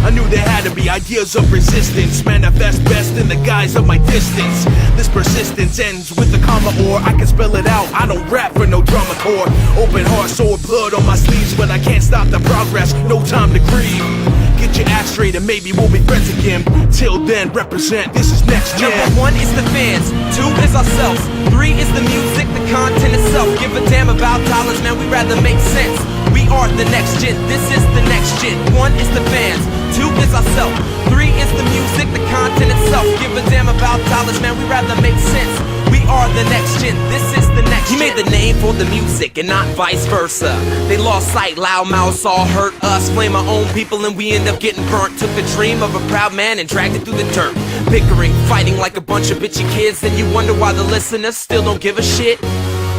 I knew there had to be ideas of resistance, manifest best in the guise of my distance. This persistence ends with a comma, or I can spell it out. I don't rap for no drama corps. Open heart, sore blood on my sleeves, but I can't stop the progress. No time to grieve. Get your act straight and maybe we'll be friends again. Till then, represent, this is next gen. Number 1 is the fans, 2 is ourselves, 3 is the music, the content itself. Give a damn about dollars, man, we rather make sense. We are the next gen, this is the next gen. 1 is the fans, 2 is ourselves, 3 is the music, the content itself. Give a damn about dollars, man, we rather make sense. We are the next gen, this is the next gen. He made the name for the music and not vice versa. They lost sight, loud mouths all hurt us. Blame our own people and we end up getting burnt. Took the dream of a proud man and dragged it through the dirt. Bickering, fighting like a bunch of bitchy kids. And you wonder why the listeners still don't give a shit.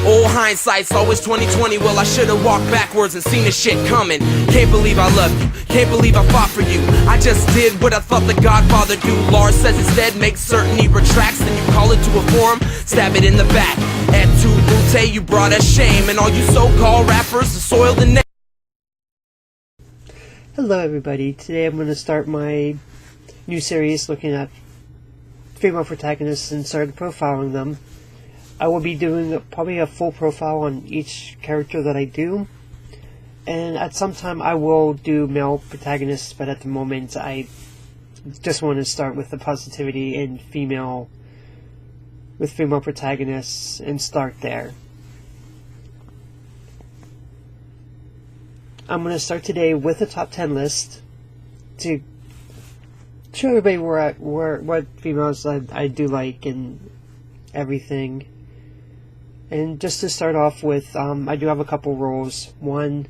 Old hindsight's always 20/20. Well, I should've walked backwards and seen the shit coming. Can't believe I love you, can't believe I fought for you. I just did what I thought the Godfather do. Lars says instead, make certain he retracts. Then you call it to a forum, stab it in the back. Add to Butte, you brought us shame. And all you so-called rappers have soiled the name. Hello everybody, today I'm going to start my new series looking at female protagonists and start profiling them. I will be doing probably a full profile on each character that I do, and at some time I will do male protagonists, but at the moment I just want to start with the positivity in female protagonists and start there. I'm going to start today with a top 10 list to show everybody what females I do like and everything. And just to start off with, I do have a couple rules. One,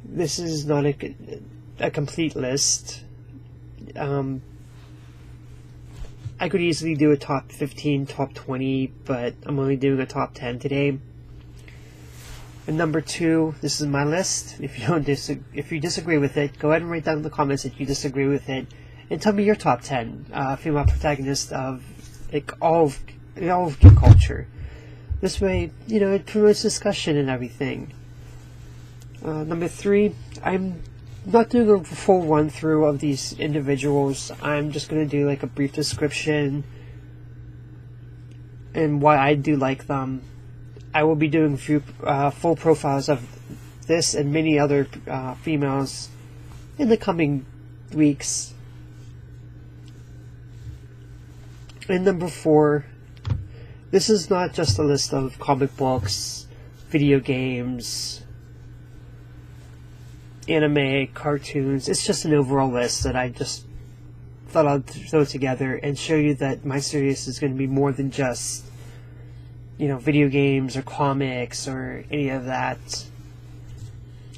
this is not a complete list. I could easily do a top 15, top 20, but I'm only doing a top 10 today. And number 2, this is my list. If you disagree with it, go ahead and write down in the comments if you disagree with it, and tell me your top 10 female protagonists of like all of geek culture. This way, you know, it promotes discussion and everything. Number 3, I'm not doing a full run through of these individuals. I'm just going to do like a brief description and why I do like them. I will be doing full profiles of this and many other females in the coming weeks. And number 4, this is not just a list of comic books, video games, anime, cartoons. It's just an overall list that I just thought I'd throw together and show you that my series is going to be more than just, you know, video games or comics or any of that.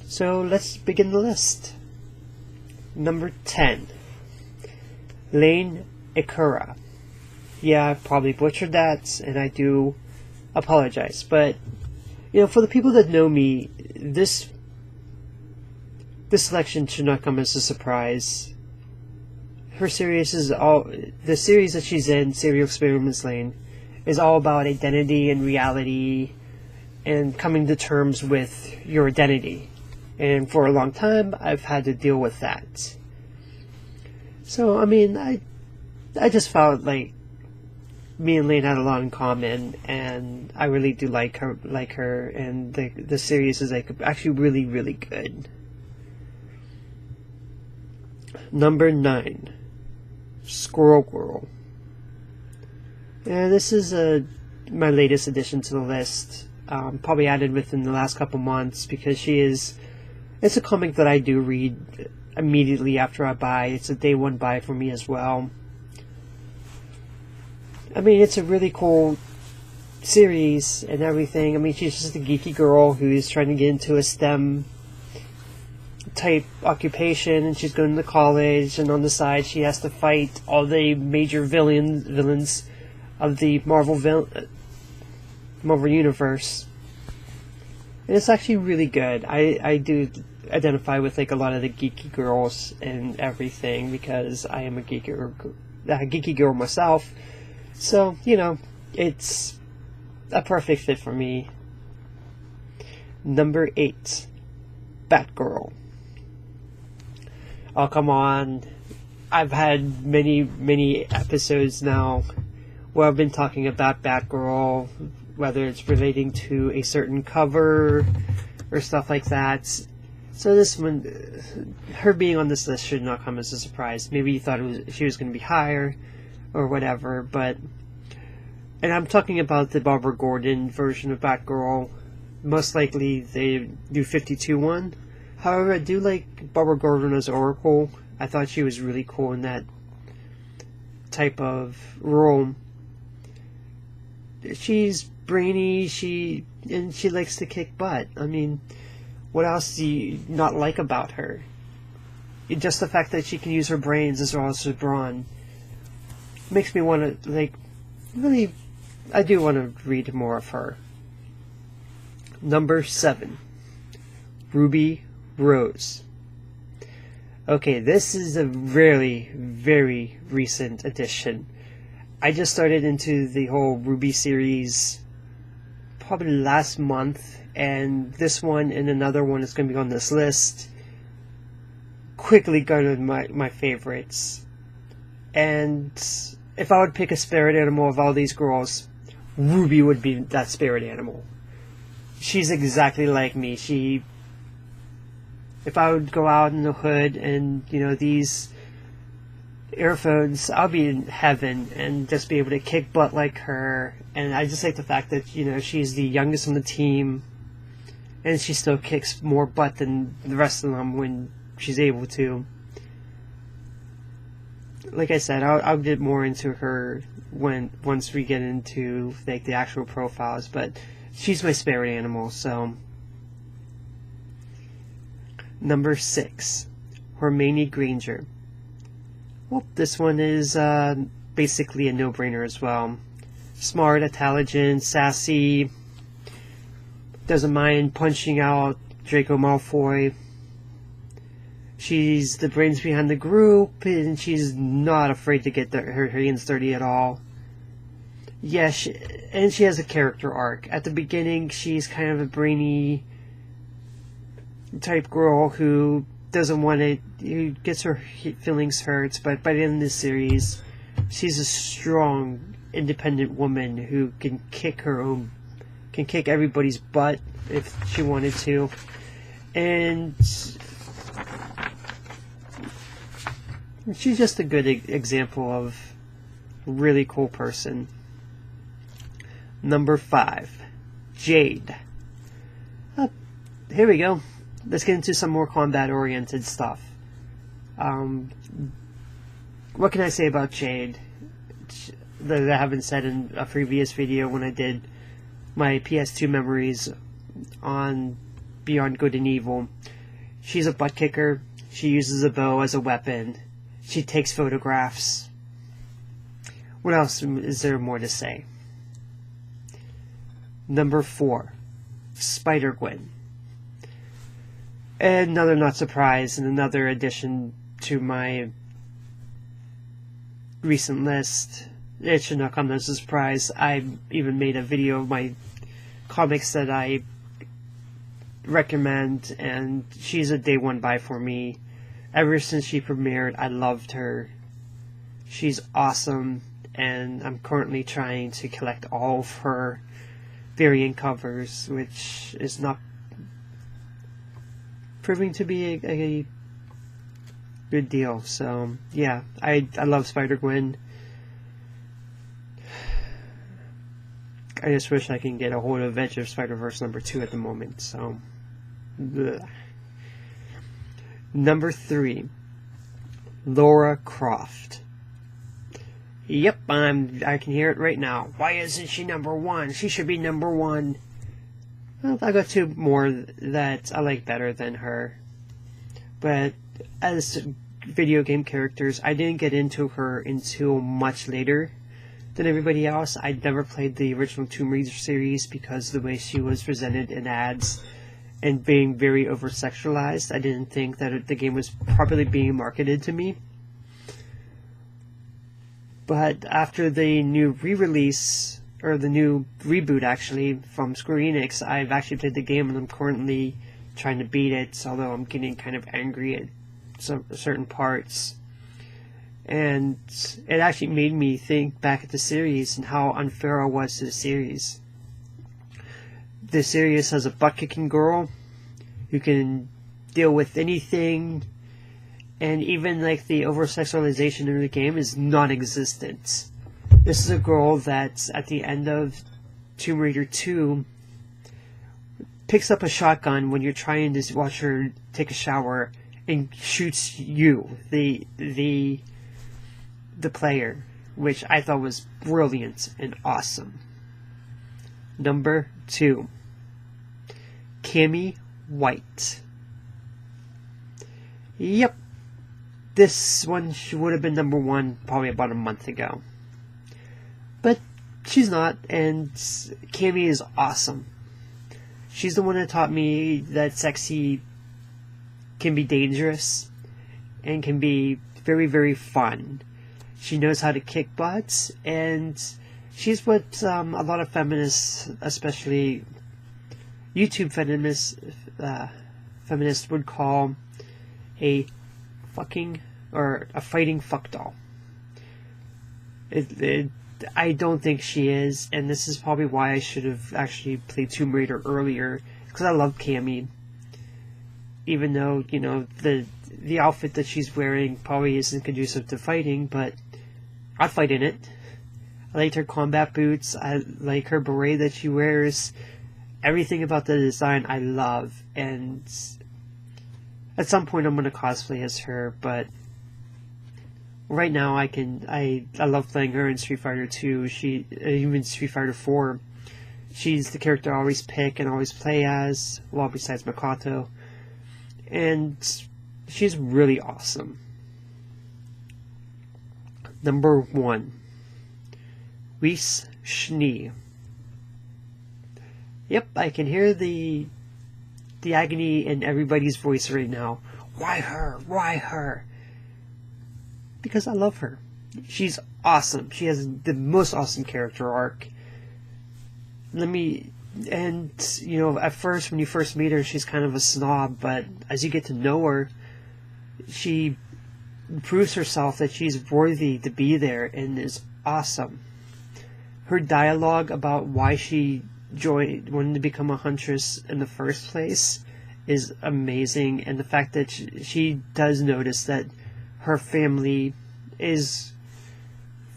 So let's begin the list. Number 10, Lane Ikura. Yeah, I probably butchered that, and I do apologize. But, you know, for the people that know me, this selection should not come as a surprise. Her series is the series that she's in, Serial Experiments Lane, is all about identity and reality and coming to terms with your identity. And for a long time, I've had to deal with that. So, I mean, I just felt like me and Lane had a lot in common, and I really do like her, and the series is like actually really, really good. Number 9, Squirrel Girl. And this is my latest addition to the list. Probably added within the last couple months because it's a comic that I do read immediately after I buy. It's a day one buy for me as well. I mean, it's a really cool series and everything. I mean, she's just a geeky girl who's trying to get into a STEM type occupation, and she's going to college, and on the side she has to fight all the major villains of the Marvel universe. And it's actually really good. I do identify with like a lot of the geeky girls and everything because I am a geeky girl myself. So, you know, it's a perfect fit for me. Number 8, Batgirl. Oh, come on. I've had many episodes now where I've been talking about Batgirl, whether it's relating to a certain cover or stuff like that. So this one, her being on this list should not come as a surprise. Maybe you thought she was going to be higher or whatever, but... And I'm talking about the Barbara Gordon version of Batgirl. Most likely they do 52 one. However, I do like Barbara Gordon as Oracle. I thought she was really cool in that type of role. She's brainy, she likes to kick butt. I mean, what else do you not like about her? Just the fact that she can use her brains as well as her brawn makes me want to, like, really, I do want to read more of her. Number 7, Ruby Rose. Okay, this is a very, very recent addition. I just started into the whole Ruby series probably last month, and this one and another one is going to be on this list quickly garnered my favorites. And if I would pick a spirit animal of all these girls, Ruby would be that spirit animal. She's exactly like me. If I would go out in the hood and, you know, these earphones, I'll be in heaven and just be able to kick butt like her. And I just like the fact that, you know, she's the youngest on the team and she still kicks more butt than the rest of them when she's able to. Like I said, I'll get more into her once we get into, like, the actual profiles, but she's my spirit animal. So number 6, Hermione Granger. Well, this one is basically a no-brainer as well. Smart, intelligent, sassy, doesn't mind punching out Draco Malfoy. She's the brains behind the group, and she's not afraid to get her hands dirty at all. Yeah, and she has a character arc. At the beginning, she's kind of a brainy type girl who doesn't want to, who gets her feelings hurt, but by the end of the series, she's a strong, independent woman who can kick everybody's butt if she wanted to. And she's just a good example of a really cool person. Number 5, Jade. Here we go. Let's get into some more combat-oriented stuff. What can I say about Jade that I haven't said in a previous video when I did my PS2 memories on Beyond Good and Evil? She's a butt kicker. She uses a bow as a weapon. She takes photographs. What else is there more to say? Number 4, Spider-Gwen. Another not surprise and another addition to my recent list. It should not come as a surprise. I even made a video of my comics that I recommend, and she's a day one buy for me. Ever since she premiered, I loved her. She's awesome, and I'm currently trying to collect all of her variant covers, which is not proving to be a good deal. So yeah, I love Spider-Gwen. I just wish I can get a hold of Edge of Spider-Verse number 2 at the moment. So bleh. Number 3, Laura Croft. Yep, I can hear it right now. Why isn't she number 1? She should be number 1. Well, I got 2 more that I like better than her. But as video game characters, I didn't get into her until much later than everybody else. I'd never played the original Tomb Raider series because the way she was presented in ads and being very over-sexualized, I didn't think that the game was properly being marketed to me. But after the new re-release, or the new reboot actually, from Square Enix, I've actually played the game and I'm currently trying to beat it, although I'm getting kind of angry at certain parts. And it actually made me think back at the series and how unfair I was to the series. The series has a butt-kicking girl who can deal with anything, and even like the over-sexualization in the game is non-existent. This is a girl that at the end of Tomb Raider 2 picks up a shotgun when you're trying to watch her take a shower and shoots you, the player, which I thought was brilliant and awesome. Number 2, Cammy White. Yep, this one would have been number 1 probably about a month ago. But she's not, and Cammy is awesome. She's the one that taught me that sexy can be dangerous and can be very, very fun. She knows how to kick butts, and she's what a lot of feminists, especially YouTube feminists would call a fighting fuck doll. I don't think she is, and this is probably why I should have actually played Tomb Raider earlier, because I love Cammy. Even though, you know, the outfit that she's wearing probably isn't conducive to fighting, but I'd fight in it. I liked her combat boots, I like her beret that she wears. Everything about the design I love, and at some point I'm going to cosplay as her, but right now I love playing her in Street Fighter 2, even Street Fighter 4. She's the character I always pick and always play as, well, besides Makoto. And she's really awesome. Number 1, Reese Schnee. Yep, I can hear the agony in everybody's voice right now. Why her? Why her? Because I love her. She's awesome. She has the most awesome character arc. And, you know, at first, when you first meet her, she's kind of a snob, but as you get to know her, she proves herself that she's worthy to be there and is awesome. Her dialogue about why she wanted to become a huntress in the first place is amazing, and the fact that she does notice that her family's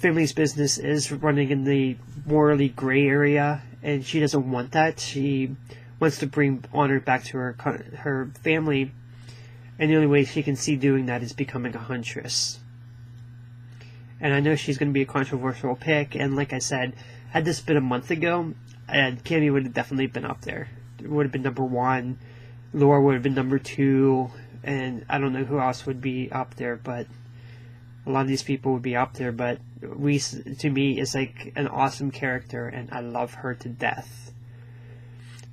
business is running in the morally gray area, and she doesn't want that. She wants to bring honor back to her family, and the only way she can see doing that is becoming a huntress. And I know she's going to be a controversial pick, and like I said, had this been a month ago, Cammy would have definitely been up there. It would have been number 1, Laura would have been number 2, and I don't know who else would be up there, but a lot of these people would be up there, but Reese, to me, is like an awesome character, and I love her to death.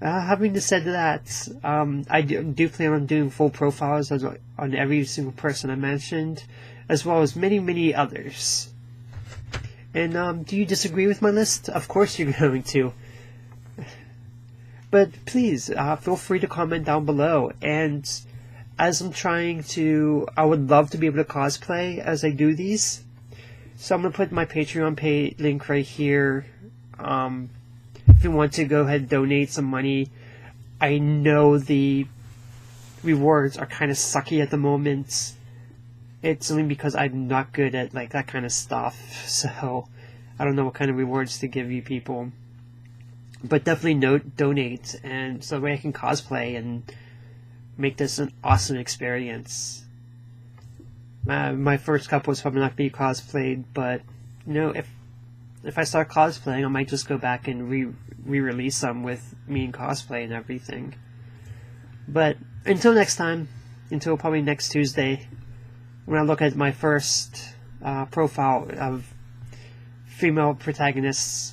Having said that, I do plan on doing full profiles on every single person I mentioned, as well as many, many others. And do you disagree with my list? Of course you're going to. But please, feel free to comment down below, and as I'm I would love to be able to cosplay as I do these. So I'm going to put my Patreon link right here. If you want to go ahead and donate some money. I know the rewards are kind of sucky at the moment. It's only because I'm not good at like that kind of stuff. So I don't know what kind of rewards to give you people. But definitely donate, and so that way I can cosplay and make this an awesome experience. My first couple is probably not going to be cosplayed, but you know, if I start cosplaying, I might just go back and re-release them with me and cosplay and everything. But until next time, until probably next Tuesday, when I look at my first profile of female protagonists,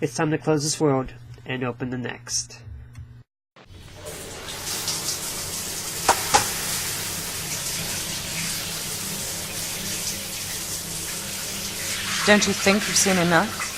it's time to close this world and open the next. Don't you think you've seen enough?